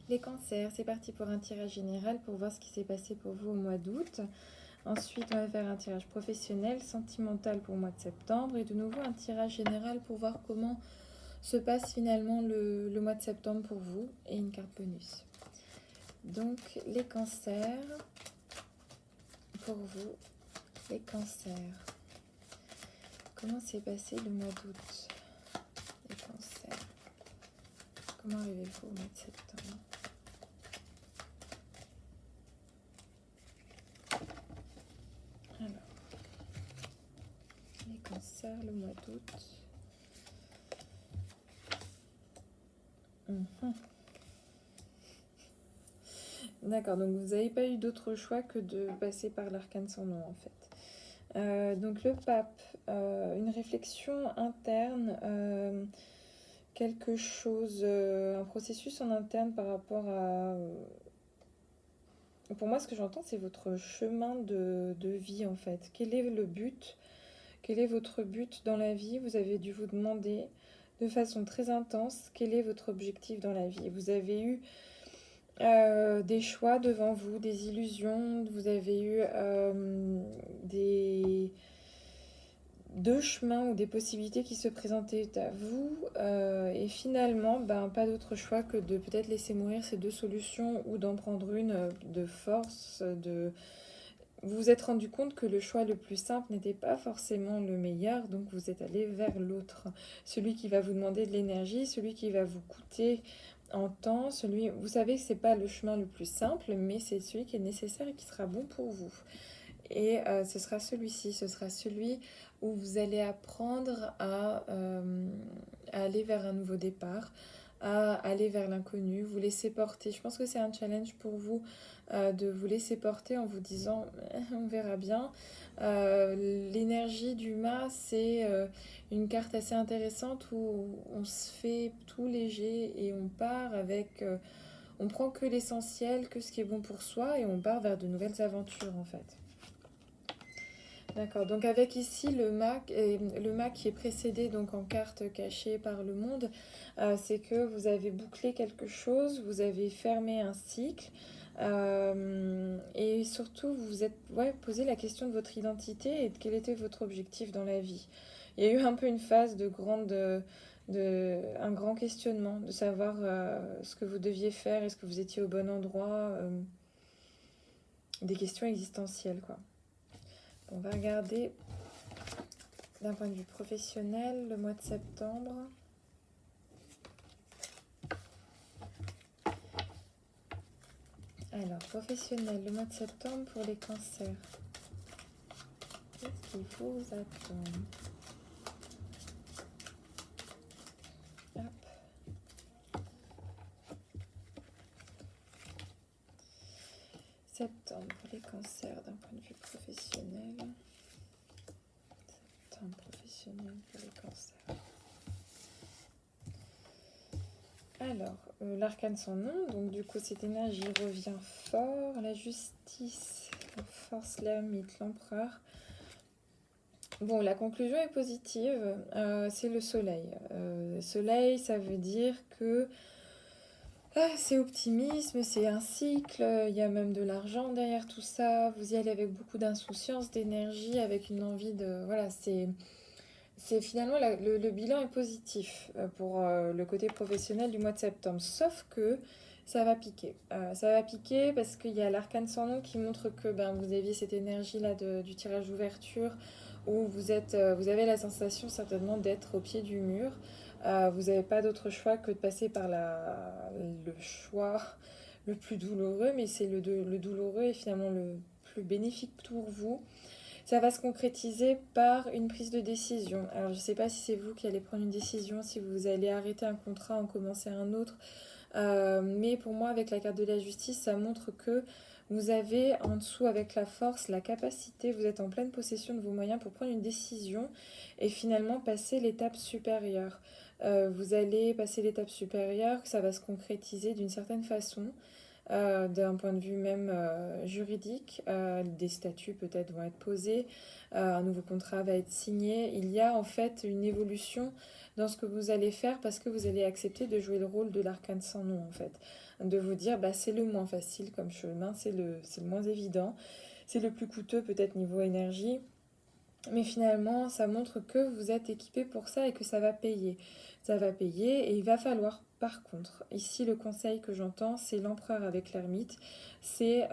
Les cancers, c'est parti pour un tirage général pour voir ce qui s'est passé pour vous au mois d'août. Ensuite, on va faire un tirage professionnel, sentimental pour le mois de septembre. Et de nouveau, un tirage général pour voir comment se passe finalement le mois de septembre pour vous. Et une carte bonus. Donc, les cancers, pour vous, les cancers. Comment s'est passé le mois d'août? Les cancers. Comment arrivez-vous au mois de septembre? Alors, les cancers, le mois d'août. D'accord, donc vous n'avez pas eu d'autre choix que de passer par l'arcane sans nom en fait. Donc le pape, une réflexion interne, quelque chose, un processus en interne par rapport à... Pour moi, ce que j'entends, c'est votre chemin de vie en fait. Quel est le but? Quel est votre but dans la vie? Vous avez dû vous demander de façon très intense quel est votre objectif dans la vie. Vous avez eu des choix devant vous, des illusions, vous avez eu deux chemins ou des possibilités qui se présentaient à vous et finalement, pas d'autre choix que de peut-être laisser mourir ces deux solutions ou d'en prendre une de force, Vous vous êtes rendu compte que le choix le plus simple n'était pas forcément le meilleur, donc vous êtes allé vers l'autre. Celui qui va vous demander de l'énergie, celui qui va vous coûter en temps, vous savez que c'est pas le chemin le plus simple, mais c'est celui qui est nécessaire et qui sera bon pour vous. Et ce sera celui-ci, ce sera celui où vous allez apprendre à aller vers un nouveau départ, à aller vers l'inconnu, vous laisser porter. Je pense que c'est un challenge pour vous de vous laisser porter en vous disant on verra bien. L'énergie du mât, c'est une carte assez intéressante où on se fait tout léger et on part avec... on prend que l'essentiel, que ce qui est bon pour soi et on part vers de nouvelles aventures en fait. D'accord, donc avec ici le mât qui est précédé donc en carte cachée par le monde, c'est que vous avez bouclé quelque chose, vous avez fermé un cycle, et surtout vous vous êtes posé la question de votre identité et de quel était votre objectif dans la vie. Il y a eu un peu une phase un grand questionnement, de savoir ce que vous deviez faire, est-ce que vous étiez au bon endroit, des questions existentielles quoi. On va regarder d'un point de vue professionnel le mois de septembre. Alors, professionnel, le mois de septembre pour les cancers. Qu'est-ce qu'il vous attend? Hop. Septembre pour les cancers d'un point de vue professionnel. Septembre professionnel pour les cancers. Alors, l'arcane sans nom, donc du coup cette énergie revient fort, la justice, la force, l'ermite, l'empereur. Bon, la conclusion est positive, c'est le soleil. Soleil, ça veut dire que c'est optimisme, c'est un cycle, il y a même de l'argent derrière tout ça, vous y allez avec beaucoup d'insouciance, d'énergie, avec une envie de... Voilà, c'est finalement le bilan est positif pour le côté professionnel du mois de septembre, sauf que ça va piquer. Ça va piquer parce qu'il y a l'arcane sans nom qui montre que vous aviez cette énergie-là du tirage d'ouverture où vous avez la sensation certainement d'être au pied du mur. Vous n'avez pas d'autre choix que de passer par le choix le plus douloureux, mais c'est le douloureux et finalement le plus bénéfique pour vous. Ça va se concrétiser par une prise de décision. Alors, je ne sais pas si c'est vous qui allez prendre une décision, si vous allez arrêter un contrat, en commencer un autre. Mais pour moi, avec la carte de la justice, ça montre que vous avez en dessous, avec la force, la capacité, vous êtes en pleine possession de vos moyens pour prendre une décision et finalement passer l'étape supérieure. Vous allez passer l'étape supérieure, ça va se concrétiser d'une certaine façon. D'un point de vue même juridique, des statuts peut-être vont être posés, un nouveau contrat va être signé. Il y a en fait une évolution dans ce que vous allez faire parce que vous allez accepter de jouer le rôle de l'arcane sans nom en fait. De vous dire, bah, c'est le moins facile comme chemin, c'est le moins évident, c'est le plus coûteux peut-être niveau énergie. Mais finalement, ça montre que vous êtes équipé pour ça et que ça va payer. Ça va payer et il va falloir, par contre, ici le conseil que j'entends, c'est l'empereur avec l'ermite. C'est,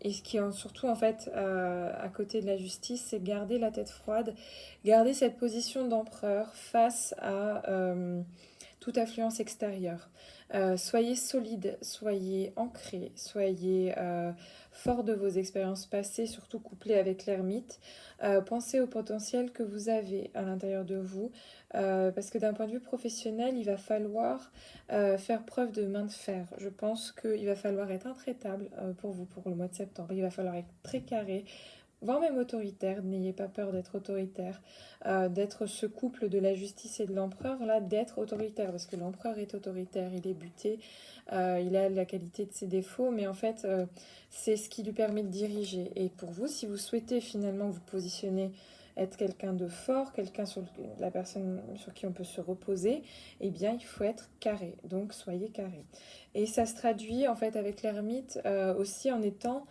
et ce qui est surtout en fait à côté de la justice, c'est garder la tête froide, garder cette position d'empereur face à toute affluence extérieure. Soyez solide, soyez ancré, soyez fort de vos expériences passées, surtout couplées avec l'ermite. Pensez au potentiel que vous avez à l'intérieur de vous, parce que d'un point de vue professionnel, il va falloir faire preuve de main de fer. Je pense qu'il va falloir être intraitable pour vous pour le mois de septembre. Il va falloir être très carré, voire même autoritaire. N'ayez pas peur d'être autoritaire, d'être ce couple de la justice et de l'empereur, là, d'être autoritaire, parce que l'empereur est autoritaire, il est buté, il a la qualité de ses défauts, mais en fait, c'est ce qui lui permet de diriger. Et pour vous, si vous souhaitez finalement vous positionner, être quelqu'un de fort, quelqu'un sur la personne sur qui on peut se reposer, eh bien, il faut être carré. Donc, soyez carré. Et ça se traduit en fait avec l'ermite aussi en étant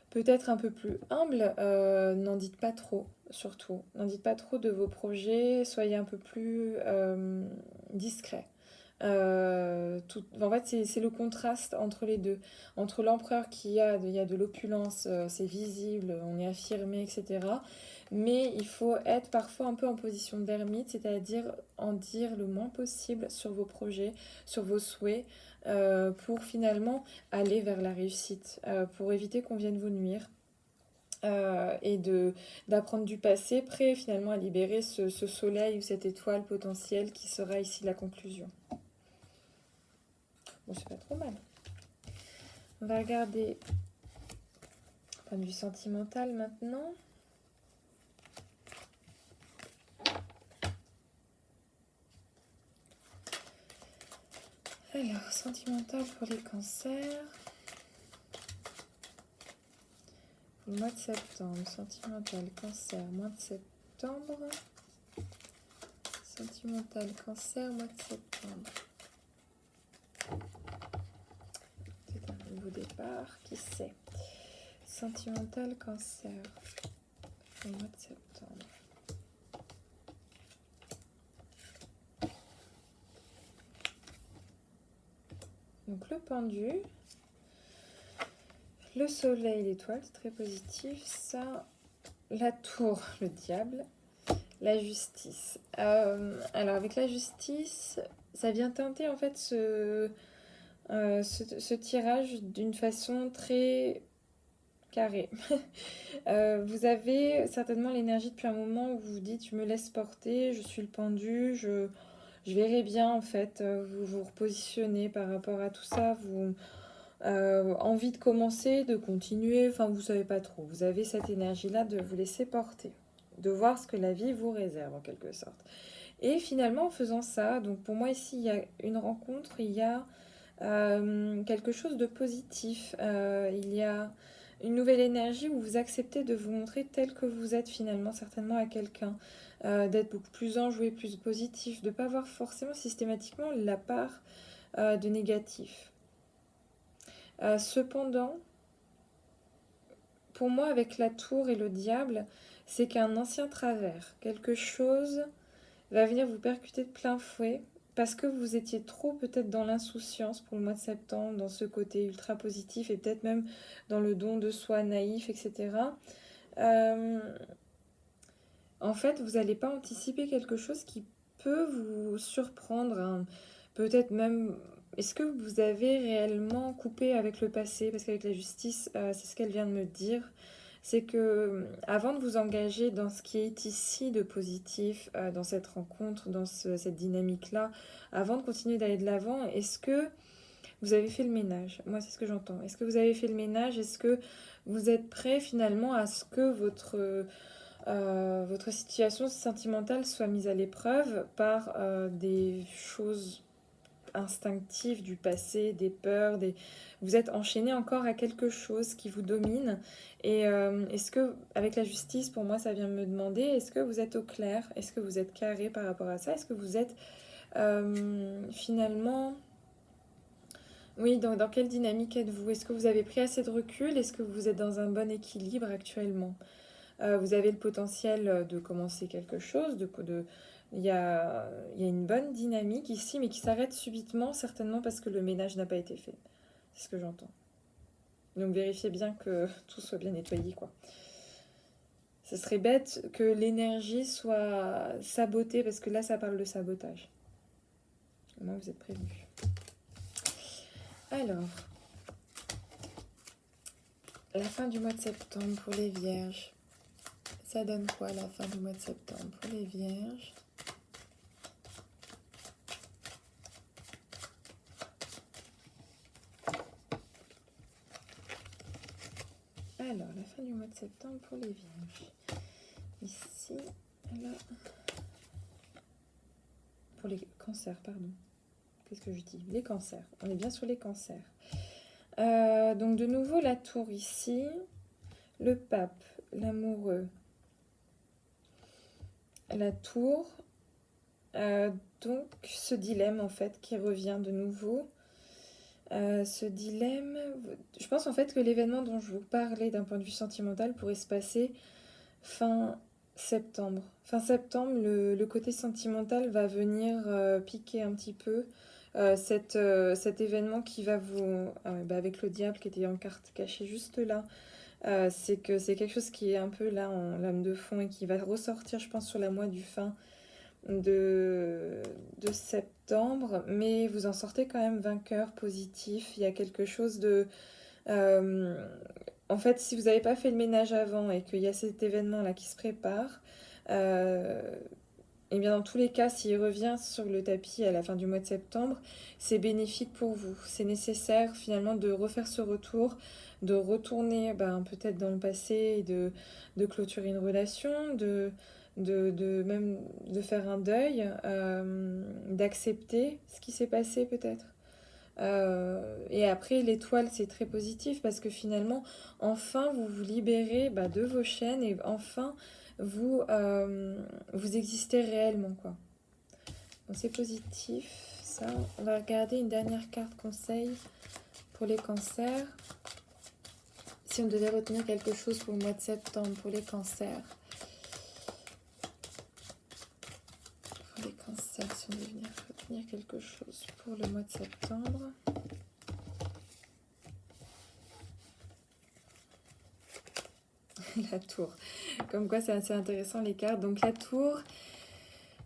peut-être un peu plus humble, n'en dites pas trop, surtout. N'en dites pas trop de vos projets, soyez un peu plus discret. En fait, c'est le contraste entre les deux. Entre l'empereur il y a de l'opulence, c'est visible, on est affirmé, etc. Mais il faut être parfois un peu en position d'ermite, c'est-à-dire en dire le moins possible sur vos projets, sur vos souhaits, pour finalement aller vers la réussite, pour éviter qu'on vienne vous nuire. Et d'apprendre du passé, prêt finalement à libérer ce soleil ou cette étoile potentielle qui sera ici la conclusion. Bon, c'est pas trop mal. On va regarder point de vue sentimental maintenant. Alors, sentimental pour les cancers. Le mois de septembre, sentimental, cancer, mois de septembre. Sentimental, cancer, mois de septembre. C'est un nouveau départ, qui sait. Sentimental, cancer, au mois de septembre. Donc le pendu, le soleil, l'étoile, c'est très positif. Ça, la tour, le diable, la justice. Alors avec la justice, ça vient teinter en fait ce tirage d'une façon très carrée. Vous avez certainement l'énergie depuis un moment où vous vous dites je me laisse porter, je suis le pendu, je verrai bien en fait, vous vous repositionnez par rapport à tout ça, vous envie de commencer, de continuer, enfin vous savez pas trop. Vous avez cette énergie-là de vous laisser porter, de voir ce que la vie vous réserve en quelque sorte. Et finalement en faisant ça, donc pour moi ici il y a une rencontre, il y a quelque chose de positif, il y a une nouvelle énergie où vous acceptez de vous montrer tel que vous êtes finalement certainement à quelqu'un, d'être beaucoup plus enjoué, plus positif, de ne pas voir forcément systématiquement la part de négatif. Cependant, pour moi, avec la tour et le diable, c'est qu'un ancien travers, quelque chose va venir vous percuter de plein fouet parce que vous étiez trop peut-être dans l'insouciance pour le mois de septembre, dans ce côté ultra positif et peut-être même dans le don de soi naïf, etc. En fait, vous n'allez pas anticiper quelque chose qui peut vous surprendre, hein. Peut-être même, est-ce que vous avez réellement coupé avec le passé? Parce qu'avec la justice, c'est ce qu'elle vient de me dire. C'est que avant de vous engager dans ce qui est ici de positif, dans cette rencontre, dans cette dynamique-là, avant de continuer d'aller de l'avant, est-ce que vous avez fait le ménage? Moi, c'est ce que j'entends. Est-ce que vous avez fait le ménage? Est-ce que vous êtes prêt finalement à ce que votre situation sentimentale soit mise à l'épreuve par des choses instinctif du passé, des peurs, vous êtes enchaîné encore à quelque chose qui vous domine. Et est-ce que, avec la justice, pour moi, ça vient me demander, est-ce que vous êtes au clair? Est-ce que vous êtes carré par rapport à ça? Est-ce que vous êtes finalement... Oui, dans quelle dynamique êtes-vous? Est-ce que vous avez pris assez de recul? Est-ce que vous êtes dans un bon équilibre actuellement? Vous avez le potentiel de commencer quelque chose, il y a une bonne dynamique ici, mais qui s'arrête subitement, certainement parce que le ménage n'a pas été fait. C'est ce que j'entends. Donc vérifiez bien que tout soit bien nettoyé, quoi. Ce serait bête que l'énergie soit sabotée, parce que là, ça parle de sabotage. Au moins, vous êtes prévenus. Alors, la fin du mois de septembre pour les vierges. Ça donne quoi la fin du mois de septembre pour les vierges? Alors, la fin du mois de septembre pour les vierges. Ici, là. Pour les cancers, pardon. Qu'est-ce que je dis? Les cancers. On est bien sur les cancers. Donc, de nouveau, la tour ici. Le pape, l'amoureux. La tour. Donc, ce dilemme, en fait, qui revient de nouveau. Ce dilemme, je pense en fait que l'événement dont je vous parlais d'un point de vue sentimental pourrait se passer fin septembre. Fin septembre, le côté sentimental va venir piquer un petit peu cet événement qui va vous... avec le diable qui était en carte cachée juste là, c'est que c'est quelque chose qui est un peu là en lame de fond et qui va ressortir, je pense, sur la mois du fin de septembre, mais vous en sortez quand même vainqueur, positif. Il y a quelque chose de... en fait, si vous n'avez pas fait le ménage avant et qu'il y a cet événement-là qui se prépare, et bien dans tous les cas, s'il revient sur le tapis à la fin du mois de septembre, c'est bénéfique pour vous. C'est nécessaire finalement de refaire ce retour, de retourner peut-être dans le passé et de clôturer une relation, même de faire un deuil, d'accepter ce qui s'est passé peut-être. Et après, l'étoile, c'est très positif parce que finalement, enfin, vous vous libérez de vos chaînes et enfin, vous existez réellement, quoi. Donc, c'est positif, ça. On va regarder une dernière carte conseil pour les cancers. Si on devait retenir quelque chose pour le mois de septembre, pour les cancers. Pour les cancers, si on devait retenir quelque chose pour le mois de septembre. La tour. Comme quoi, c'est assez intéressant les cartes. Donc la tour,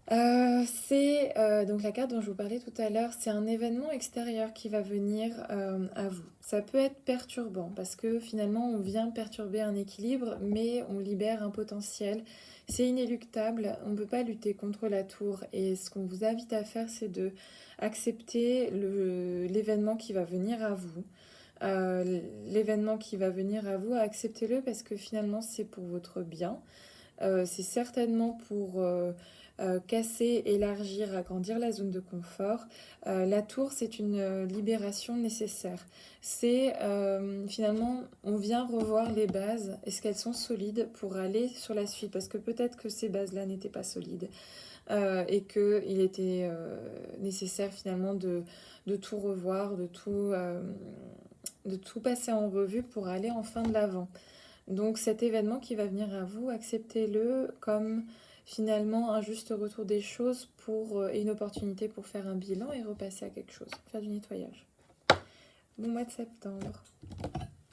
c'est donc la carte dont je vous parlais tout à l'heure. C'est un événement extérieur qui va venir à vous. Ça peut être perturbant parce que finalement, on vient perturber un équilibre, mais on libère un potentiel. C'est inéluctable. On ne peut pas lutter contre la tour. Et ce qu'on vous invite à faire, c'est de accepter l'événement qui va venir à vous. L'événement qui va venir à vous, acceptez-le parce que finalement c'est pour votre bien. C'est certainement pour casser, élargir, agrandir la zone de confort. La tour, c'est une libération nécessaire. C'est finalement, on vient revoir les bases. Est-ce qu'elles sont solides pour aller sur la suite? Parce que peut-être que ces bases-là n'étaient pas solides. Et qu'il était nécessaire finalement de tout revoir, de tout passer en revue pour aller enfin de l'avant. Donc cet événement qui va venir à vous, acceptez-le comme finalement un juste retour des choses et une opportunité pour faire un bilan et repasser à quelque chose, faire du nettoyage. Bon mois de septembre.